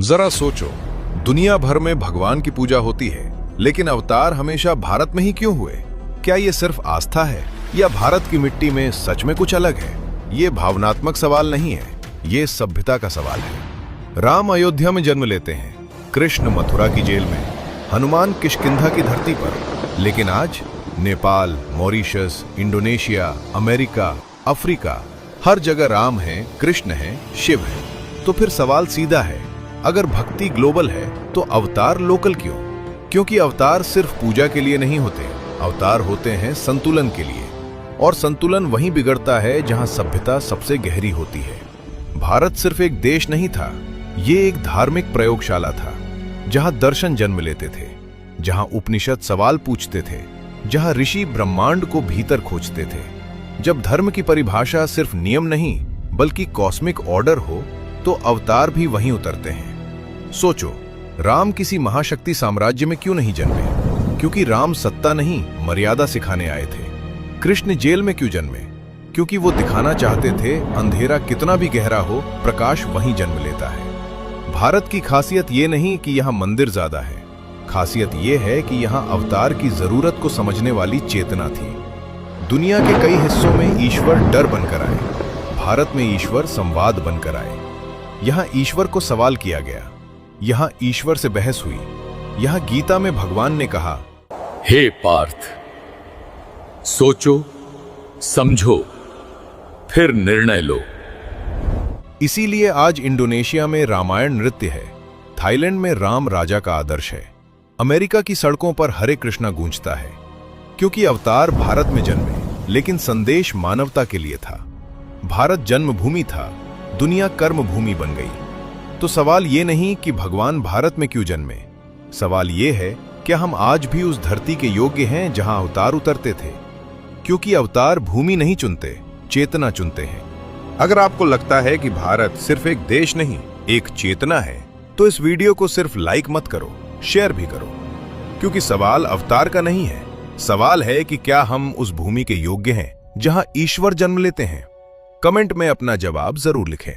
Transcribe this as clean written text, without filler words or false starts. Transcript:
जरा सोचो, दुनिया भर में भगवान की पूजा होती है, लेकिन अवतार हमेशा भारत में ही क्यों हुए? क्या ये सिर्फ आस्था है या भारत की मिट्टी में सच में कुछ अलग है? ये भावनात्मक सवाल नहीं है, ये सभ्यता का सवाल है। राम अयोध्या में जन्म लेते हैं, कृष्ण मथुरा की जेल में, हनुमान किष्किंधा की धरती पर, लेकिन आज Nepal, Mauritius, Indonesia, America, Africa, हर जगह राम है, कृष्ण है, शिव है। तो फिर सवाल सीधा है, अगर भक्ति ग्लोबल है तो अवतार लोकल क्यों? क्योंकि अवतार सिर्फ पूजा के लिए नहीं होते, अवतार होते हैं संतुलन के लिए, और संतुलन वहीं बिगड़ता है जहां सभ्यता सबसे गहरी होती है। भारत सिर्फ एक देश नहीं था, ये एक धार्मिक प्रयोगशाला था, जहां दर्शन जन्म लेते थे, जहां उपनिषद सवाल पूछते थे, जहां ऋषि ब्रह्मांड को भीतर खोजते थे। जब धर्म की परिभाषा सिर्फ नियम नहीं बल्कि कॉस्मिक ऑर्डर हो, तो अवतार भी वहीं उतरते हैं। सोचो, राम किसी महाशक्ति साम्राज्य में क्यों नहीं जन्मे? क्योंकि राम सत्ता नहीं, मर्यादा सिखाने आए थे। कृष्ण जेल में क्यों जन्मे? क्योंकि वो दिखाना चाहते थे अंधेरा कितना भी गहरा हो, प्रकाश वहीं जन्म लेता है। भारत की खासियत ये नहीं कि यहाँ मंदिर ज्यादा है, खासियत ये है कि यहाँ अवतार की जरूरत को समझने वाली चेतना थी। दुनिया के कई हिस्सों में ईश्वर डर बनकर आए, भारत में ईश्वर संवाद बनकर आए। यहाँ ईश्वर को सवाल किया गया, यहाँ ईश्वर से बहस हुई, यहाँ गीता में भगवान ने कहा, हे पार्थ, सोचो, समझो, फिर निर्णय लो। इसीलिए आज इंडोनेशिया में रामायण नृत्य है, थाईलैंड में राम राजा का आदर्श है, अमेरिका की सड़कों पर हरे कृष्णा गूंजता है। क्योंकि अवतार भारत में जन्मे, लेकिन संदेश मानवता के लिए था। भारत जन्मभूमि था, दुनिया कर्म भूमि बन गई। तो सवाल ये नहीं कि भगवान भारत में क्यों जन्मे, सवाल ये है क्या हम आज भी उस धरती के योग्य हैं जहां अवतार उतरते थे? क्योंकि अवतार भूमि नहीं चुनते, चेतना चुनते हैं। अगर आपको लगता है कि भारत सिर्फ एक देश नहीं, एक चेतना है, तो इस वीडियो को सिर्फ लाइक मत करो, शेयर भी करो। क्योंकि सवाल अवतार का नहीं है, सवाल है कि क्या हम उस भूमि के योग्य हैं जहां ईश्वर जन्म लेते हैं। कमेंट में अपना जवाब जरूर लिखें।